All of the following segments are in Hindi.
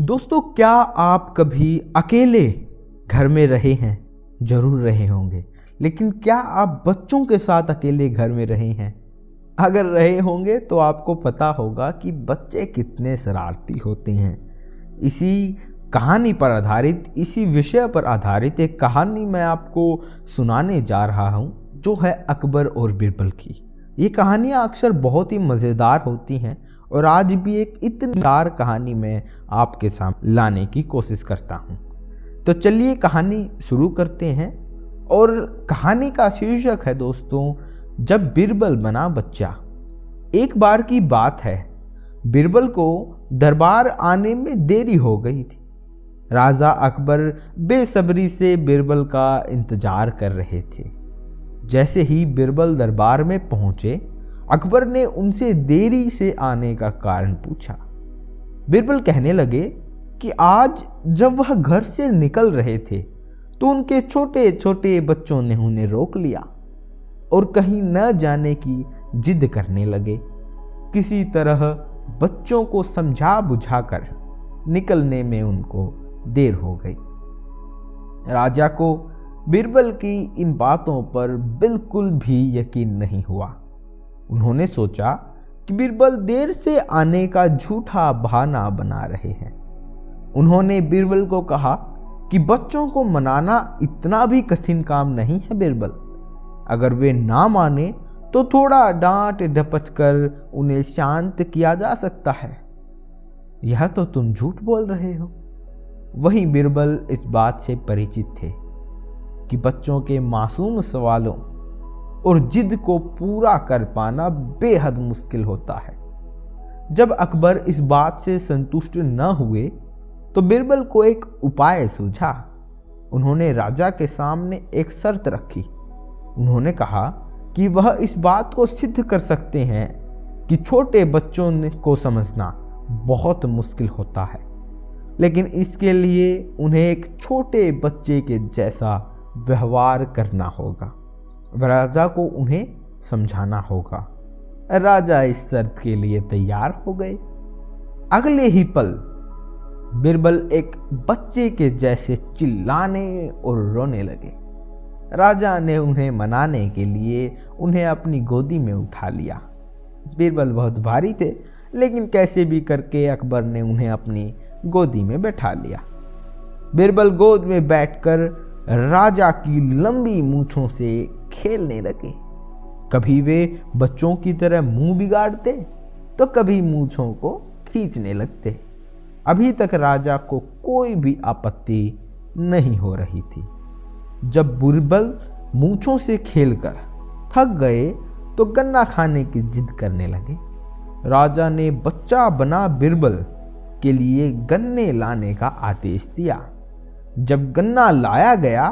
दोस्तों, क्या आप कभी अकेले घर में रहे हैं? जरूर रहे होंगे। लेकिन क्या आप बच्चों के साथ अकेले घर में रहे हैं? अगर रहे होंगे तो आपको पता होगा कि बच्चे कितने शरारती होते हैं। इसी कहानी पर आधारित, इसी विषय पर आधारित एक कहानी मैं आपको सुनाने जा रहा हूँ, जो है अकबर और बीरबल की। ये कहानियाँ अक्सर बहुत ही मज़ेदार होती हैं और आज भी एक इतनी मज़ेदार कहानी मैं आपके सामने लाने की कोशिश करता हूँ। तो चलिए कहानी शुरू करते हैं। और कहानी का शीर्षक है दोस्तों, जब बीरबल बना बच्चा। एक बार की बात है, बीरबल को दरबार आने में देरी हो गई थी। राजा अकबर बेसब्री से बीरबल का इंतजार कर रहे थे। जैसे ही बीरबल दरबार में पहुंचे, अकबर ने उनसे देरी से आने का कारण पूछा। बीरबल कहने लगे कि आज जब वह घर से निकल रहे थे तो उनके छोटे छोटे बच्चों ने उन्हें रोक लिया और कहीं न जाने की जिद करने लगे। किसी तरह बच्चों को समझा बुझाकर निकलने में उनको देर हो गई। राजा को बीरबल की इन बातों पर बिल्कुल भी यकीन नहीं हुआ। उन्होंने सोचा कि बीरबल देर से आने का झूठा बहाना बना रहे हैं। उन्होंने बीरबल को कहा कि बच्चों को मनाना इतना भी कठिन काम नहीं है बीरबल। अगर वे ना माने तो थोड़ा डांट डपट कर उन्हें शांत किया जा सकता है। यह तो तुम झूठ बोल रहे हो। वहीं बीरबल इस बात से परिचित थे कि बच्चों के मासूम सवालों और जिद को पूरा कर पाना बेहद मुश्किल होता है। जब अकबर इस बात से संतुष्ट न हुए तो बीरबल को एक उपाय सूझा। उन्होंने राजा के सामने एक शर्त रखी। उन्होंने कहा कि वह इस बात को सिद्ध कर सकते हैं कि छोटे बच्चों को समझना बहुत मुश्किल होता है, लेकिन इसके लिए उन्हें एक छोटे बच्चे के जैसा व्यवहार करना होगा। राजा को उन्हें समझाना होगा। राजा इस शर्त के लिए तैयार हो गए। अगले ही पल बीरबल एक बच्चे के जैसे चिल्लाने और रोने लगे। राजा ने उन्हें मनाने के लिए उन्हें अपनी गोदी में उठा लिया। बीरबल बहुत भारी थे, लेकिन कैसे भी करके अकबर ने उन्हें अपनी गोदी में बैठा लिया। बीरबल गोद में बैठकर राजा की लंबी मूंछों से खेलने लगे। कभी वे बच्चों की तरह मुंह बिगाड़ते तो कभी मूंछों को खींचने लगते। अभी तक राजा को कोई भी आपत्ति नहीं हो रही थी। जब बीरबल मूंछों से खेलकर थक गए तो गन्ना खाने की जिद करने लगे। राजा ने बच्चा बना बीरबल के लिए गन्ने लाने का आदेश दिया। जब गन्ना लाया गया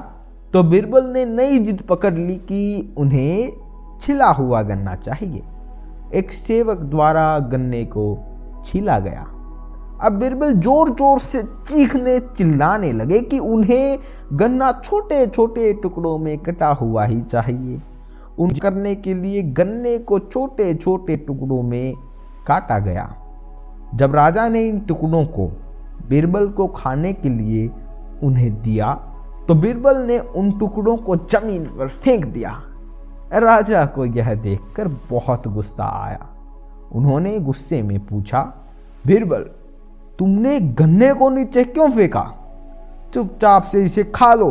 तो बीरबल ने नई जिद पकड़ ली कि उन्हें छिला हुआ गन्ना चाहिए। एक सेवक द्वारा गन्ने को छीला गया। अब बीरबल जोर जोर से चीखने चिल्लाने लगे कि उन्हें गन्ना छोटे छोटे टुकड़ों में कटा हुआ ही चाहिए। उन करने के लिए गन्ने को छोटे छोटे टुकड़ों में काटा गया। जब राजा ने इन टुकड़ों को बीरबल को खाने के लिए उन्हें दिया तो बीरबल ने उन टुकड़ों को जमीन पर फेंक दिया। राजा को यह देखकर बहुत गुस्सा आया। उन्होंने गुस्से में पूछा, बीरबल, तुमने गन्ने को नीचे क्यों फेंका? चुपचाप से इसे खा लो।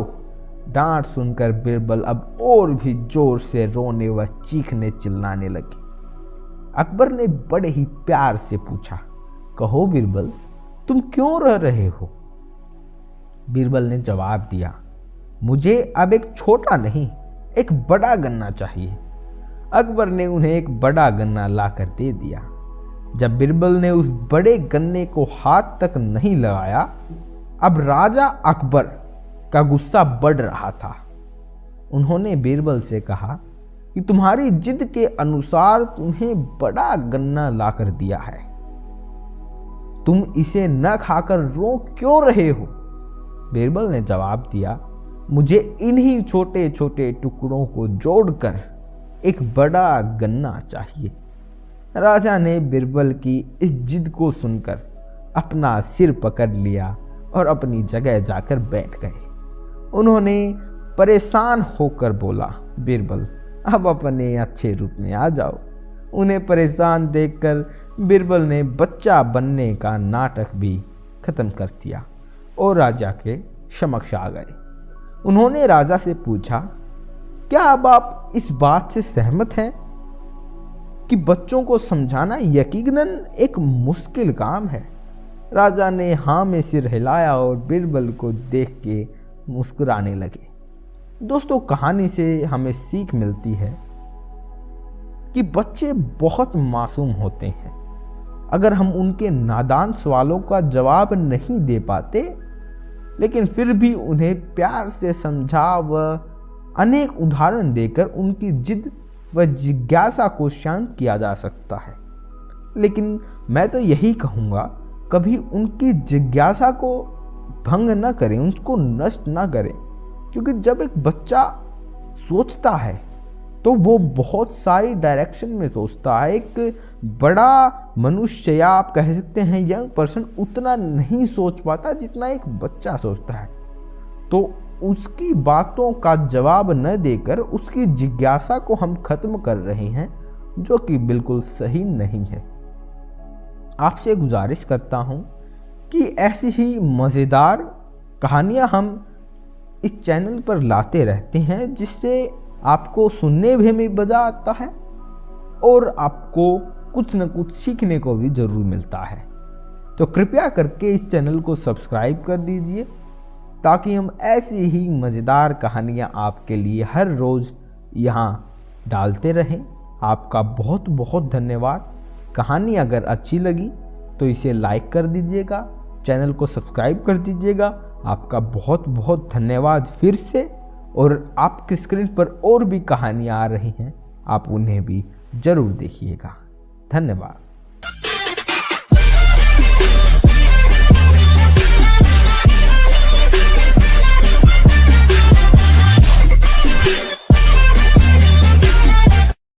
डांट सुनकर बीरबल अब और भी जोर से रोने व चीखने चिल्लाने लगे। अकबर ने बड़े ही प्यार से पूछा, कहो बीरबल, तुम क्यों रो रहे हो? बीरबल ने जवाब दिया, मुझे अब एक छोटा नहीं, एक बड़ा गन्ना चाहिए। अकबर ने उन्हें एक बड़ा गन्ना लाकर दे दिया। जब बीरबल ने उस बड़े गन्ने को हाथ तक नहीं लगाया, अब राजा अकबर का गुस्सा बढ़ रहा था। उन्होंने बीरबल से कहा कि तुम्हारी जिद के अनुसार तुम्हें बड़ा गन्ना लाकर दिया है, तुम इसे न खाकर रो क्यों रहे हो? बीरबल ने जवाब दिया, मुझे इन्हीं छोटे छोटे टुकड़ों को जोड़कर एक बड़ा गन्ना चाहिए। राजा ने बीरबल की इस जिद को सुनकर अपना सिर पकड़ लिया और अपनी जगह जाकर बैठ गए। उन्होंने परेशान होकर बोला, बीरबल अब अपने अच्छे रूप में आ जाओ। उन्हें परेशान देखकर बीरबल ने बच्चा बनने का नाटक भी खत्म कर दिया और राजा के समक्ष आ गए। उन्होंने राजा से पूछा, क्या अब आप इस बात से सहमत हैं कि बच्चों को समझाना यकीनन एक मुश्किल काम है? राजा ने हाँ में सिर हिलाया और बीरबल को देख के मुस्कुराने लगे। दोस्तों, कहानी से हमें सीख मिलती है कि बच्चे बहुत मासूम होते हैं। अगर हम उनके नादान सवालों का जवाब नहीं दे पाते, लेकिन फिर भी उन्हें प्यार से समझा व अनेक उदाहरण देकर उनकी जिद व जिज्ञासा को शांत किया जा सकता है। लेकिन मैं तो यही कहूँगा, कभी उनकी जिज्ञासा को भंग न करें, उसको नष्ट न करें, क्योंकि जब एक बच्चा सोचता है तो वो बहुत सारी डायरेक्शन में सोचता है। एक बड़ा मनुष्य या आप कह सकते हैं यंग पर्सन उतना नहीं सोच पाता जितना एक बच्चा सोचता है। तो उसकी बातों का जवाब न देकर उसकी जिज्ञासा को हम खत्म कर रहे हैं, जो कि बिल्कुल सही नहीं है। आपसे गुजारिश करता हूँ कि ऐसी ही मज़ेदार कहानियाँ हम इस चैनल पर लाते रहते हैं, जिससे आपको सुनने में मज़ा आता है और आपको कुछ न कुछ सीखने को भी ज़रूर मिलता है। तो कृपया करके इस चैनल को सब्सक्राइब कर दीजिए, ताकि हम ऐसी ही मज़ेदार कहानियाँ आपके लिए हर रोज़ यहाँ डालते रहें। आपका बहुत बहुत धन्यवाद। कहानी अगर अच्छी लगी तो इसे लाइक कर दीजिएगा, चैनल को सब्सक्राइब कर दीजिएगा। आपका बहुत बहुत धन्यवाद फिर से। और आपकी स्क्रीन पर और भी कहानियाँ आ रही हैं, आप उन्हें भी ज़रूर देखिएगा। धन्यवाद।